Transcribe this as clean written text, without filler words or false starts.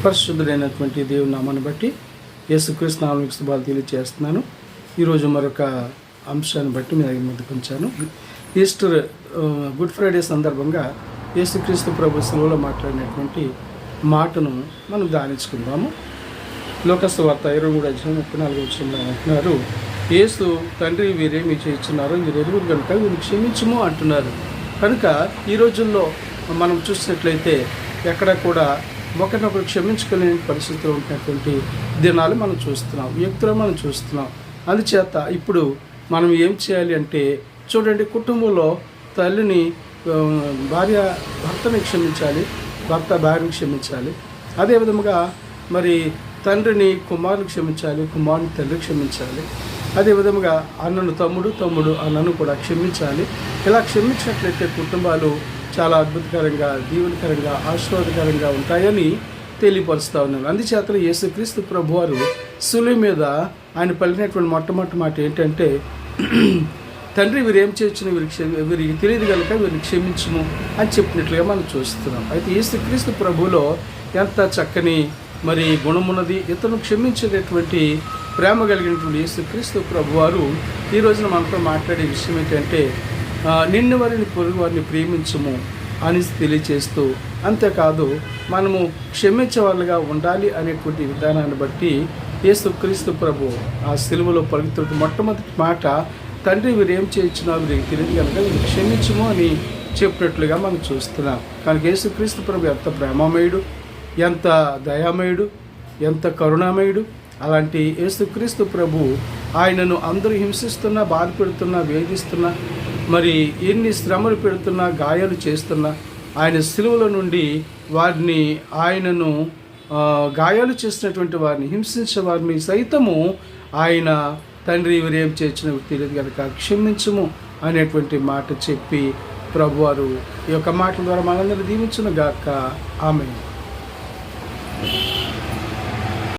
పరిశుద్ధుడైనటువంటి దేవుని నామాన్ని బట్టి యేసుక్రీస్తు నామమున శుభాలు తెలియజేస్తున్నాను. ఈరోజు మరొక అంశాన్ని బట్టి మీ దగ్గర ముందుకు ఉంచాను. ఈస్టర్ గుడ్ ఫ్రైడే సందర్భంగా యేసుక్రీస్తు ప్రభు శిలువలో మాట్లాడినటువంటి మాటను మనం ధ్యానించుకుందాము. లోక సువార్త 23:34 అంటున్నారు, యేసు తండ్రి వీరేమి చేయించున్నారో మీరు ఎరుగురు కనుక వీరిని క్షమించుము అంటున్నారు. కనుక ఈ రోజుల్లో మనం చూసినట్లయితే ఎక్కడ కూడా ఒకరినొకరు క్షమించుకోలేని పరిస్థితిలో ఉంటున్నటువంటి దినాలు మనం చూస్తున్నాం, వ్యక్తులు మనం చూస్తున్నాం. అందుచేత ఇప్పుడు మనం ఏం చేయాలి అంటే, చూడండి, కుటుంబంలో తల్లిని భార్య భర్తని క్షమించాలి, భర్త భార్యని క్షమించాలి. అదేవిధముగా మరి తండ్రిని కుమారుని క్షమించాలి, కుమారుని తల్లి క్షమించాలి. అదేవిధముగా అన్నను తమ్ముడు అన్నను కూడా క్షమించాలి. ఇలా క్షమించినట్లయితే కుటుంబాలు చాలా అద్భుతకరంగా, దీవెనకరంగా, ఆశీర్వాదకరంగా ఉంటాయని తెలియపరుస్తూ ఉన్నాను. అందుచేత యేసుక్రీస్తు ప్రభువారు శిలువ మీద ఆయన పలికినటువంటి మొట్టమొదటి మాట ఏంటంటే, తండ్రి వీరేం చేయొచ్చిన వీరికి తెలియదు కనుక వీరిని క్షమించుము అని చెప్పినట్లుగా మనం చూస్తున్నాం. అయితే యేసుక్రీస్తు ప్రభువులో ఎంత చక్కని మరి గుణమున్నది, ఇతను క్షమించేటటువంటి ప్రేమ కలిగినటువంటి యేసుక్రీస్తు ప్రభువారు ఈ రోజున మనతో మాట్లాడే విషయం ఏంటంటే, నిన్ను వారిని పొరుగు వారిని ప్రేమించము అని తెలియచేస్తూ, అంతేకాదు మనము క్షమించే వాళ్ళుగా ఉండాలి అనేటువంటి విధానాన్ని బట్టి యేసుక్రీస్తు ప్రభు ఆ సిలువలో పలుకుతున్న మొట్టమొదటి మాట, తండ్రి వీరేం చేయించినా వీరికి తెలియదు కనుక వీరు క్షమించము అని చెప్పినట్లుగా మనం చూస్తున్నాం. కనుక యేసుక్రీస్తు ప్రభు ఎంత ప్రేమమయుడు, ఎంత దయామయుడు, ఎంత కరుణామయుడు. అలాంటి యేసుక్రీస్తు ప్రభు ఆయనను అందరూ హింసిస్తున్నా, బాధ పెడుతున్నా, వేధిస్తున్నా, మరి ఎన్ని శ్రమలు పెడుతున్నా, గాయాలు చేస్తున్నా, ఆయన సిలువలో నుండి వారిని ఆయనను గాయాలు చేసినటువంటి వారిని, హింసించే వారిని సైతము ఆయన తండ్రి వీరేం చేసిన తెలియదు కనుక క్షమించము అనేటువంటి మాట చెప్పి ప్రభువారు ఈ యొక్క మాటల ద్వారా మనందరూ దీవించును గాక. ఆమేన్.